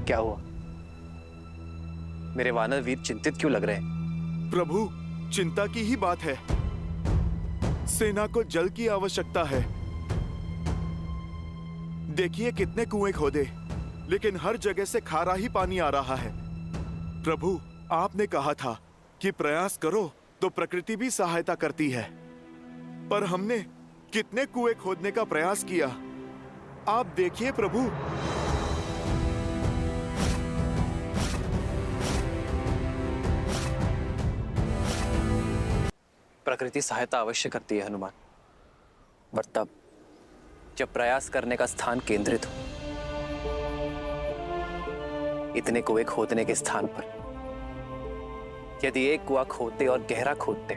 क्या हुआ? मेरे वानर वीर चिंतित क्यों लग रहे हैं? प्रभु, चिंता की ही बात है। सेना को जल की आवश्यकता है। देखिए कितने कुएं खोदे, लेकिन हर जगह से खारा ही पानी आ रहा है। प्रभु, आपने कहा था कि प्रयास करो तो प्रकृति भी सहायता करती है। पर हमने कितने कुएं खोदने का प्रयास किया, आप देखिए प्रभु। प्रकृति सहायता अवश्य करती है हनुमान, पर तब जब प्रयास करने का स्थान केंद्रित हो। इतने कुएं खोदने के स्थान पर यदि एक कुआं खोदते और गहरा खोदते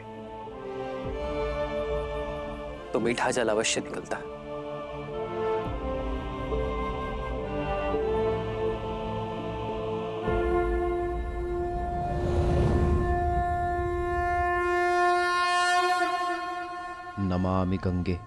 तो मीठा जल अवश्य निकलता। नमामि गंगे।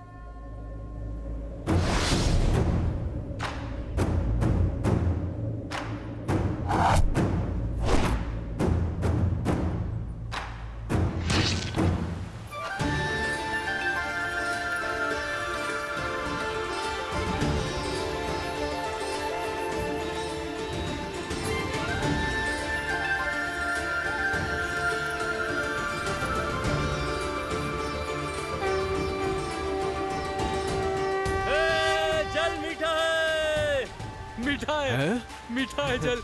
मीठा है जल।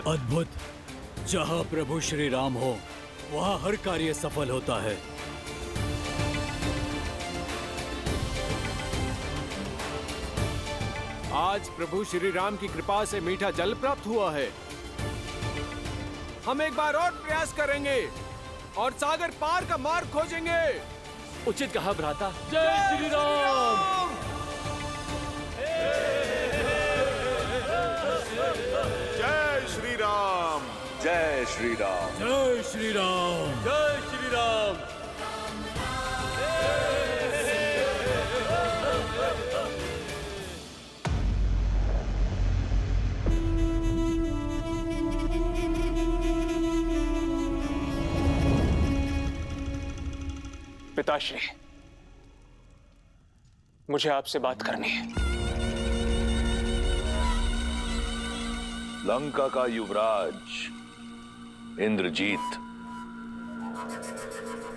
अद्भुत। जहाँ प्रभु श्री राम हो वहाँ हर कार्य सफल होता है। आज प्रभु श्री राम की कृपा से मीठा जल प्राप्त हुआ है। हम एक बार और प्रयास करेंगे और सागर पार का मार्ग खोजेंगे। उचित कहा भ्राता। जय श्री राम। जय श्री राम। जय श्री राम। जय श्री राम। जय श्री राम। पिताश्री, मुझे आपसे बात करनी है। लंका का युवराज इंद्रजीत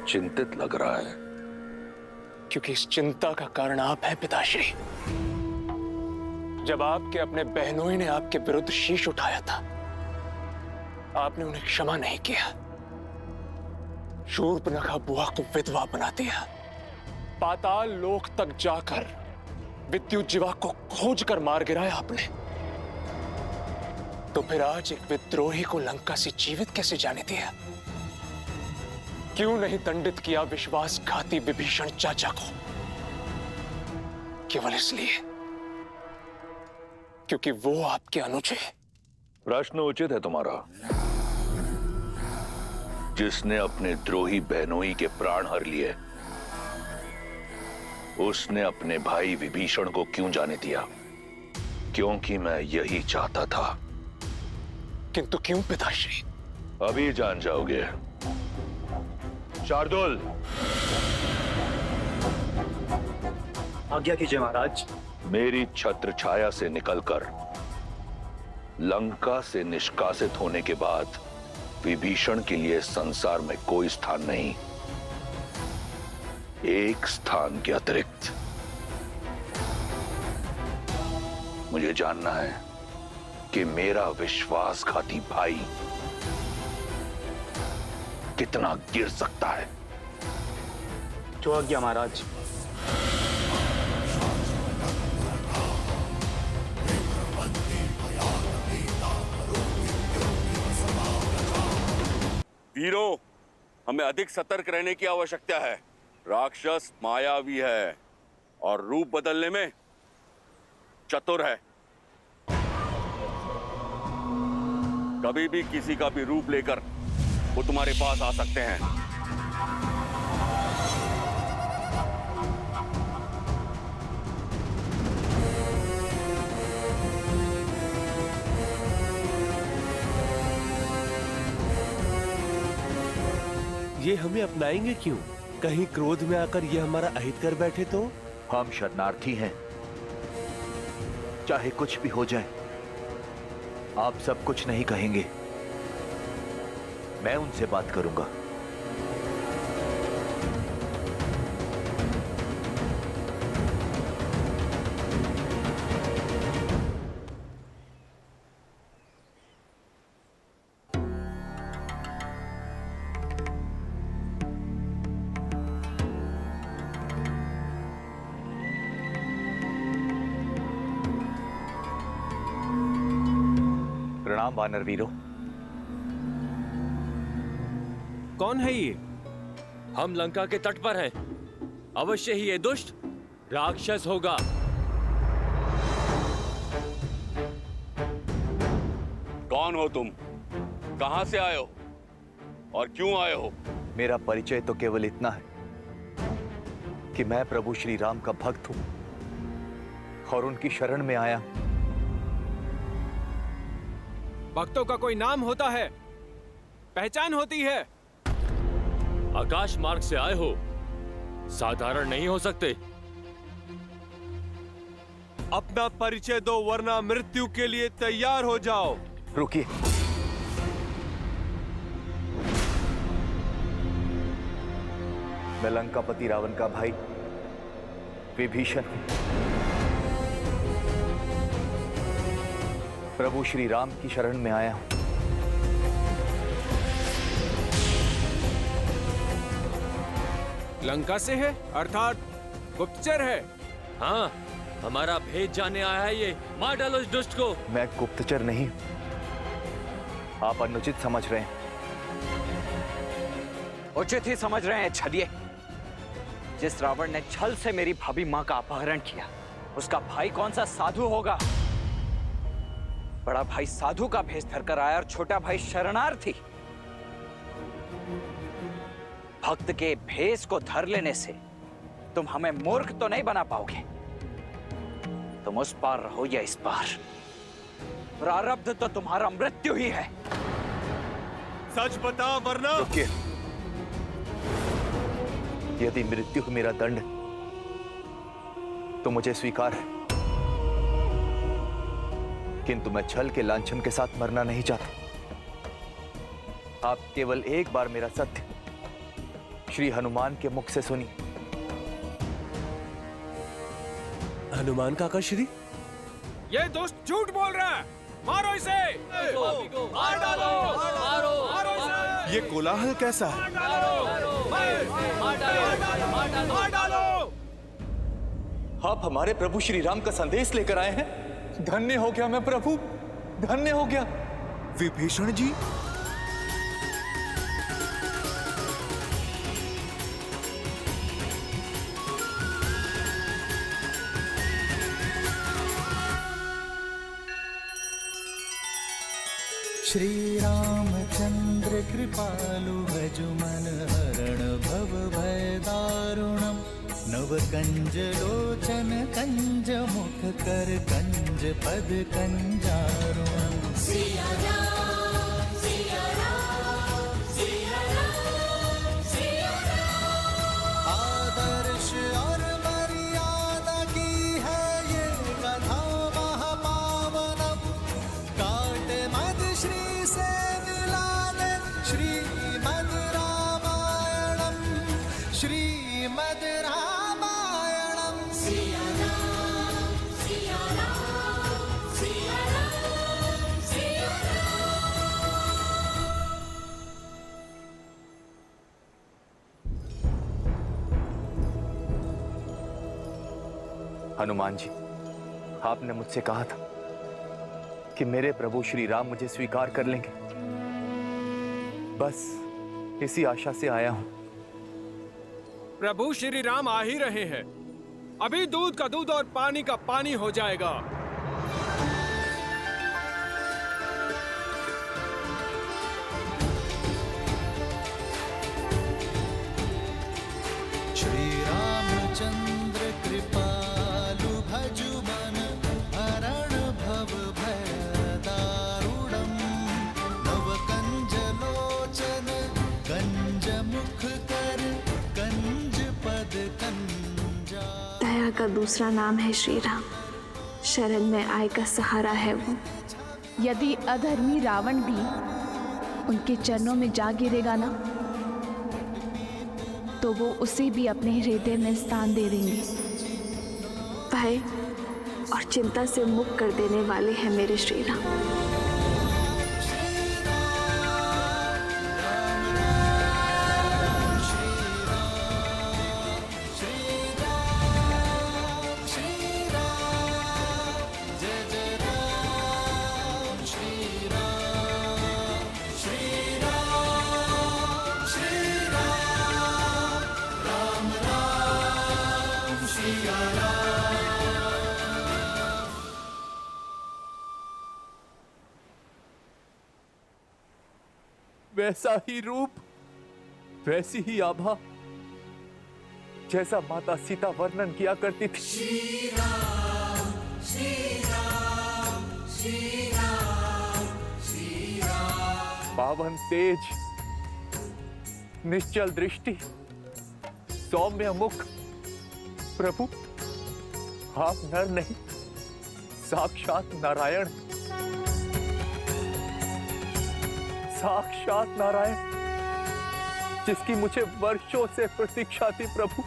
चिंतित लग रहा है। क्योंकि इस चिंता का कारण आप हैं पिताश्री। जब आपके अपने बहनोई ने आपके विरुद्ध शीश उठाया था, आपने उन्हें क्षमा नहीं किया। शूर्पणखा बुआ को विधवा बना दिया। पाताल लोक तक जाकर विद्युज्जीवा को खोज कर मार गिराया आपने। तो फिर आज एक विद्रोही को लंका से जीवित कैसे जाने दिया? क्यों नहीं दंडित किया विश्वासघाती विभीषण चाचा को? केवल इसलिए क्योंकि वो आपके अनुज है। प्रश्न उचित है तुम्हारा। जिसने अपने द्रोही बहनोई के प्राण हर लिए, उसने अपने भाई विभीषण को क्यों जाने दिया? क्योंकि मैं यही चाहता था। किंतु क्यों पिताश्री? अभी जान जाओगे। शार्दुल, आज्ञा कीजिए महाराज। मेरी छत्र छाया से निकलकर लंका से निष्कासित होने के बाद विभीषण के लिए संसार में कोई स्थान नहीं। एक स्थान के अतिरिक्त मुझे जानना है कि मेरा विश्वासघाती भाई कितना गिर सकता है। जो आज्ञा महाराज। वीरों, हमें अधिक सतर्क रहने की आवश्यकता है। राक्षस मायावी है और रूप बदलने में चतुर है। कभी भी किसी का भी रूप लेकर वो तुम्हारे पास आ सकते हैं। ये हमें अपनाएंगे क्यों? कहीं क्रोध में आकर ये हमारा अहित कर बैठे तो? हम शरणार्थी हैं, चाहे कुछ भी हो जाए आप सब कुछ नहीं कहेंगे। मैं उनसे बात करूंगा। प्रणाम वानर वीरों। कौन है ये? हम लंका के तट पर हैं। अवश्य ही ये दुष्ट राक्षस होगा। कौन हो तुम? कहां से आए हो और क्यों आए हो? मेरा परिचय तो केवल इतना है कि मैं प्रभु श्री राम का भक्त हूं और उनकी शरण में आया। भक्तों का कोई नाम होता है, पहचान होती है। आकाश मार्ग से आए हो, साधारण नहीं हो सकते। अपना परिचय दो वरना मृत्यु के लिए तैयार हो जाओ। रुकिए, मैं लंकापति रावण का भाई विभीषण हूं। प्रभु श्री राम की शरण में आया हूं। लंका से है अर्थात गुप्तचर है। हाँ, हमारा भेद जानने आया है ये। मार डालो इस दुष्ट को। मैं गुप्तचर नहीं, आप अनुचित समझ रहे हैं। उचित ही समझ रहे हैं छलिए। जिस रावण ने छल से मेरी भाभी मां का अपहरण किया, उसका भाई कौन सा साधु होगा? बड़ा भाई साधु का भेष धरकर आया और छोटा भाई शरणार्थी। भक्त के भेष को धर लेने से तुम हमें मूर्ख तो नहीं बना पाओगे। तुम उस पार रहो या इस पार, प्रारब्ध तो तुम्हारा मृत्यु ही है। सच बता वरना। रुकिए, यदि मृत्यु मेरा दंड तो मुझे स्वीकार है, किंतु मैं छल के लांछन के साथ मरना नहीं चाहता। आप केवल एक बार मेरा सत्य श्री हनुमान के मुख से सुनिए। हनुमान काका श्री? ये दुष्ट झूठ बोल रहा है। मारो इसे। मार डालो, मारो इसे। ये कोलाहल कैसा है? मार डालो। आप हमारे प्रभु श्री राम का संदेश लेकर आए हैं। धन्य हो गया मैं प्रभु, धन्य हो गया। विभीषण जी, श्री रामचंद्र कृपालु भजु मन हरण भव भय दारुणम। नव कंज लोचन कंज मुख कर कंज पद कंजारुणम। सिया राम, सिया राम, सिया राम, सिया राम। आदर्श और मर्यादा की है ये कथा महापावनम। काट मद श्री से मिला दे श्रीमद रामायणम। श्रीमद रामायणम। सिया राम, सिया राम, सिया राम, सिया राम। हनुमान जी, आपने मुझसे कहा था कि मेरे प्रभु श्री राम मुझे स्वीकार कर लेंगे। बस इसी आशा से आया हूं। प्रभु श्री राम आ ही रहे हैं। अभी दूध का दूध और पानी का पानी हो जाएगा। श्री रामचंद्र कृपालु भजु मन हरण भव भय दारुणम। नव कंज लोचन कंज मुख का दूसरा नाम है श्री राम। शरण में आए का सहारा है वो। यदि अधर्मी रावण भी उनके चरणों में जा गिरेगा ना, तो वो उसे भी अपने हृदय में स्थान दे देंगे। भय और चिंता से मुक्त कर देने वाले हैं मेरे श्री राम। वैसा ही रूप, वैसी ही आभा जैसा माता सीता वर्णन किया करती थी। श्री राम, श्री राम, श्री राम, श्री राम। पावन तेज, निश्चल दृष्टि, सौम्य मुख। प्रभु, आप नर नहीं, साक्षात नारायण, साक्षात नारायण, जिसकी मुझे वर्षों से प्रतीक्षा थी। प्रभु,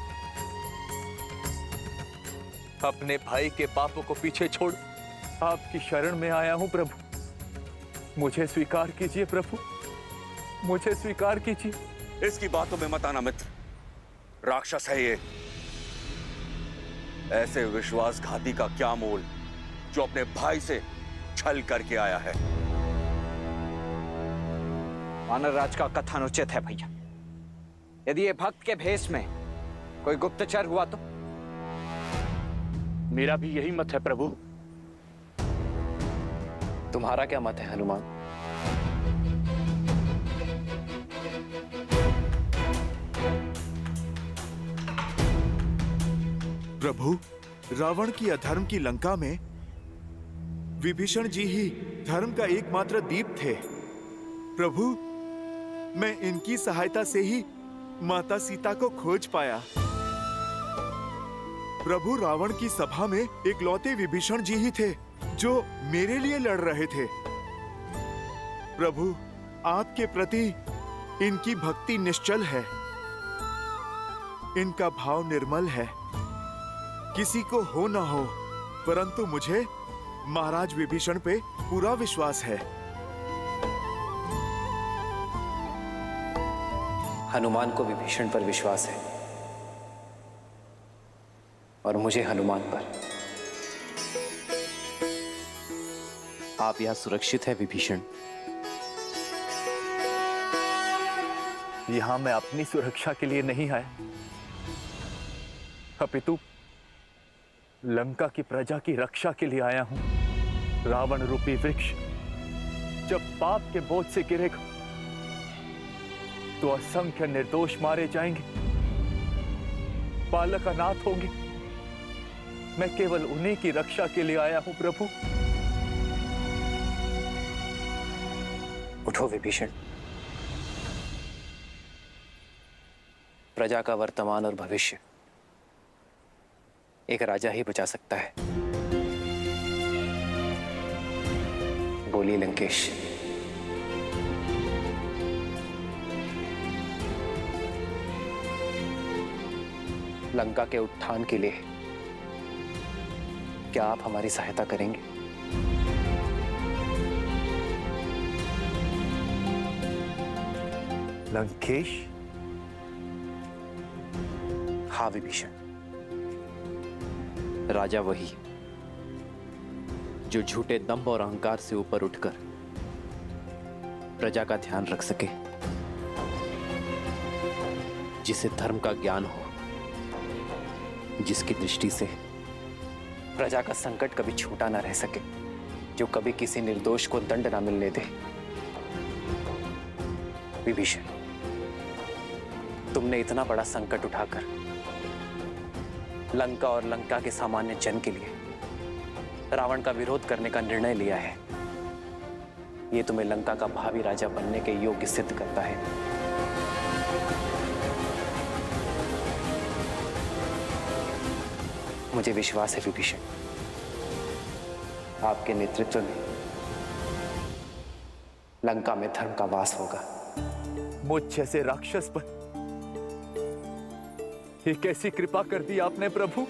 अपने भाई के पापों को पीछे छोड़ आपकी शरण में आया हूं। प्रभु, मुझे स्वीकार कीजिए। प्रभु, मुझे स्वीकार कीजिए। इसकी बातों में मत आना मित्र, राक्षस है ये। ऐसे विश्वासघाती का क्या मोल जो अपने भाई से छल करके आया है। वानर राज का कथन उचित है भैया। यदि ये भक्त के भेष में कोई गुप्तचर हुआ तो? मेरा भी यही मत है प्रभु। तुम्हारा क्या मत है हनुमान? प्रभु, रावण की अधर्म की लंका में विभीषण जी ही धर्म का एकमात्र दीप थे। प्रभु, मैं इनकी सहायता से ही माता सीता को खोज पाया। प्रभु, रावण की सभा में इकलौते विभीषण जी ही थे जो मेरे लिए लड़ रहे थे। प्रभु, आपके प्रति इनकी भक्ति निश्चल है, इनका भाव निर्मल है। किसी को हो ना हो, परंतु मुझे महाराज विभीषण पे पूरा विश्वास है। हनुमान को विभीषण पर विश्वास है और मुझे हनुमान पर। आप यहां सुरक्षित है विभीषण। यहां मैं अपनी सुरक्षा के लिए नहीं आया, अपितु लंका की प्रजा की रक्षा के लिए आया हूं। रावण रूपी वृक्ष जब पाप के बोझ से गिरेगा तो असंख्य निर्दोष मारे जाएंगे, बालक अनाथ होंगे। मैं केवल उन्हीं की रक्षा के लिए आया हूं। प्रभु, उठो विभीषण। प्रजा का वर्तमान और भविष्य एक राजा ही बचा सकता है। बोलिए लंकेश। लंका के उत्थान के लिए क्या आप हमारी सहायता करेंगे? लंकेश? हाँ विभीषण, राजा वही जो झूठे दंभ और अहंकार से ऊपर उठकर प्रजा का ध्यान रख सके, जिसे धर्म का ज्ञान हो, जिसकी दृष्टि से प्रजा का संकट कभी छूटा ना रह सके, जो कभी किसी निर्दोष को दंड ना मिलने दे। विभीषण, तुमने इतना बड़ा संकट उठाकर लंका और लंका के सामान्य जन के लिए रावण का विरोध करने का निर्णय लिया है। यह तुम्हें लंका का भावी राजा बनने के योग्य सिद्ध करता है। मुझे विश्वास है विभीषण, आपके नेतृत्व में लंका में धर्म का वास होगा। मुझ जैसे राक्षस पर ये कैसी कृपा कर दी आपने प्रभु?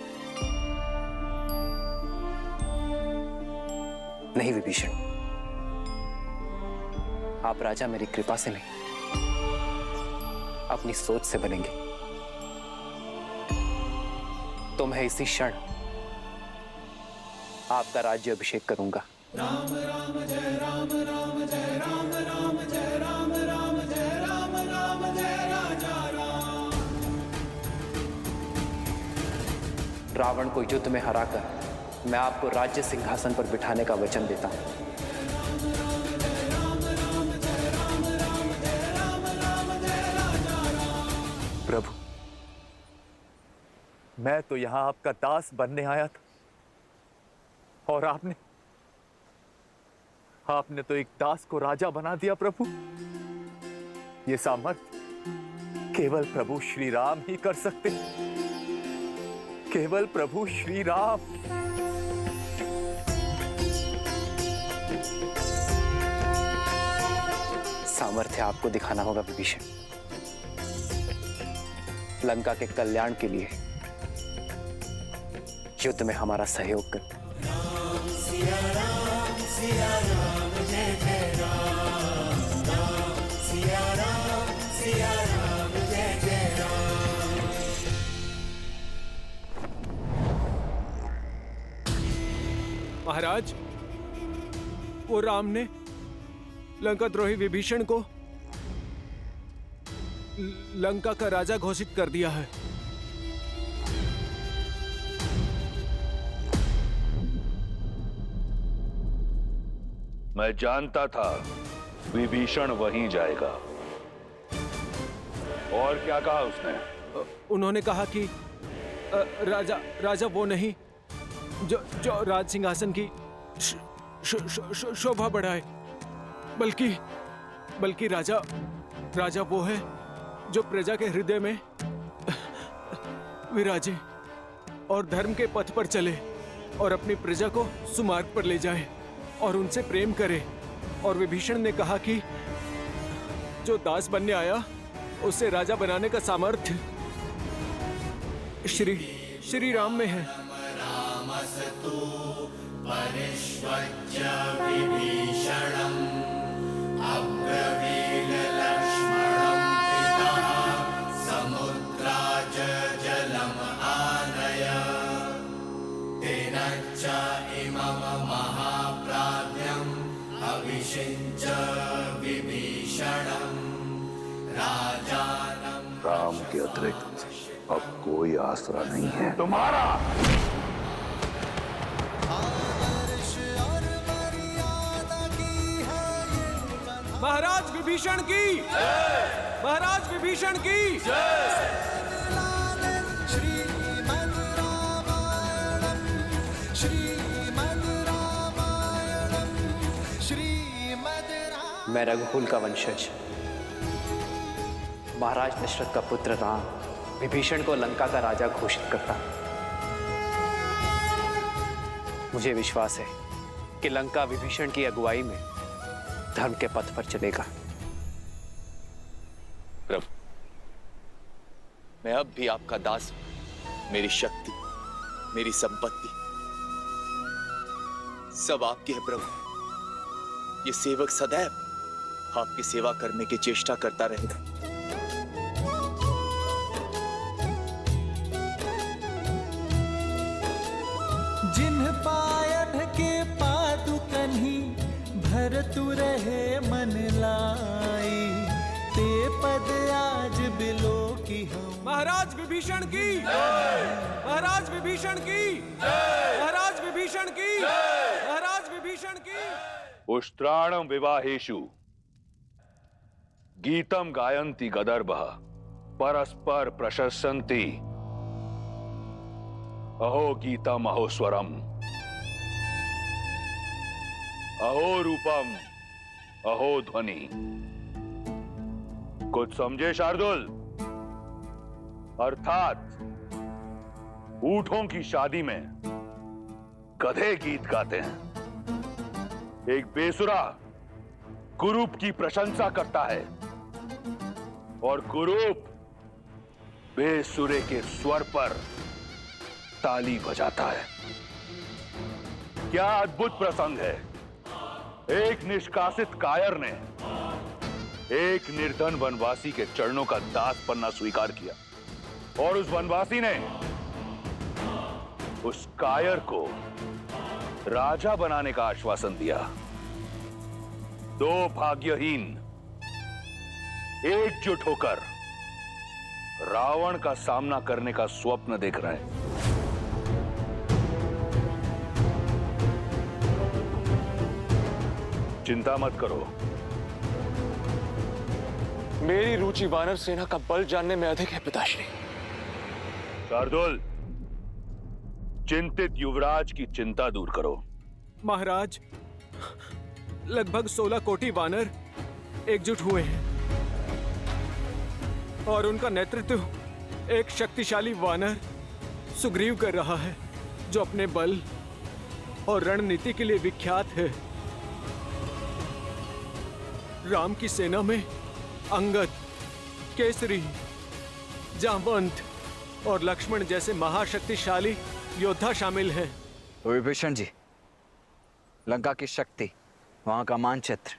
नहीं विभीषण, आप राजा मेरी कृपा से नहीं, अपनी सोच से बनेंगे। तो मैं इसी क्षण आपका राज्य अभिषेक करूंगा। राम राम जय राम राम जय राम राम जय राम राम जय राम राम जय राजा राम। रावण को युद्ध में हराकर मैं आपको राज्य सिंहासन पर बिठाने का वचन देता हूं। प्रभु, मैं तो यहां आपका दास बनने आया था, और आपने तो एक दास को राजा बना दिया प्रभु। ये सामर्थ्य केवल प्रभु श्री राम ही कर सकते, केवल प्रभु श्री राम। सामर्थ्य आपको दिखाना होगा विभीषण। लंका के कल्याण के लिए युद्ध में हमारा सहयोग कर। राम सिया राम जय जय राम। राम सिया राम जय जय राम। महाराज, वो राम ने लंका द्रोही विभीषण को लंका का राजा घोषित कर दिया है। मैं जानता था विभीषण वहीं जाएगा। और क्या कहा उसने? उन्होंने कहा कि राजा वो नहीं जो राज सिंहासन की शोभा बढ़ाए, बल्कि राजा वो है जो प्रजा के हृदय में विराजे और धर्म के पथ पर चले और अपनी प्रजा को सुमार्ग पर ले जाए और उनसे प्रेम करे। और विभीषण ने कहा कि जो दास बनने आया उसे राजा बनाने का सामर्थ्य श्री राम में है। रामस्तु परिष्वज्य विभीषणम् अब्रवील लक्ष्मणं पितः समुद्राज जलम् आनय तेन च इमं महाप्राज्ञम् अभिषिञ्च विभीषणम् राजानं। राम के अतिरिक्त अब कोई आसरा नहीं है तुम्हारा। महाराज विभीषण की, महाराज विभीषण की। श्रीमद् रामायणम्। मैं रघुकुल का वंशज महाराज दशरथ का पुत्र राम विभीषण को लंका का राजा घोषित करता हूं। मुझे विश्वास है कि लंका विभीषण की अगुवाई में धर्म के पथ पर चलेगा। प्रभु, मैं अब भी आपका दास हूं। मेरी शक्ति, मेरी संपत्ति सब आपकी है प्रभु। ये सेवक सदैव आपकी सेवा करने की चेष्टा करता रहेगा। जिन्ह पायन के पादुकन्ही भरतु रहे मन लाई ते पद आज बिलो की हम। महाराज विभीषण की, महाराज विभीषण की, महाराज विभीषण की, महाराज विभीषण की। उष्ट्राणं विवाहेषु गीतम गायन्ति गदर्भः परस्पर प्रशस्यन्ति अहो गीतम अहो स्वरम अहो रूपम अहो ध्वनि। कुछ समझे शार्दुल? अर्थात ऊंटों की शादी में गधे गीत गाते हैं। एक बेसुरा कुरूप की प्रशंसा करता है और कुरूप बेसुरे के स्वर पर ताली बजाता है। क्या अद्भुत प्रसंग है। एक निष्कासित कायर ने एक निर्धन वनवासी के चरणों का दास बनना स्वीकार किया और उस वनवासी ने उस कायर को राजा बनाने का आश्वासन दिया। दो भाग्यहीन एकजुट होकर रावण का सामना करने का स्वप्न देख रहे हैं। चिंता मत करो। मेरी रुचि वानर सेना का बल जानने में अधिक है पिताश्री। शार्दुल, चिंतित युवराज की चिंता दूर करो। महाराज, लगभग 16 कोटि वानर एकजुट हुए हैं और उनका नेतृत्व एक शक्तिशाली वानर सुग्रीव कर रहा है, जो अपने बल और रणनीति के लिए विख्यात है। राम की सेना में अंगद, केसरी, जामवंत और लक्ष्मण जैसे महाशक्तिशाली योद्धा शामिल हैं। विभीषण जी, लंका की शक्ति, वहां का मानचित्र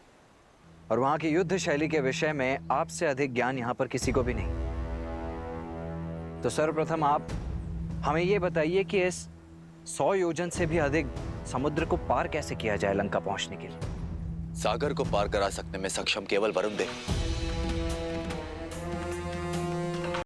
और वहां की युद्ध शैली के विषय में आपसे अधिक ज्ञान यहां पर किसी को भी नहीं। तो सर्वप्रथम आप हमें यह बताइए कि इस 100 योजन से भी अधिक समुद्र को पार कैसे किया जाए लंका पहुंचने के लिए। सागर को पार करा सकने में सक्षम केवल वरुण देव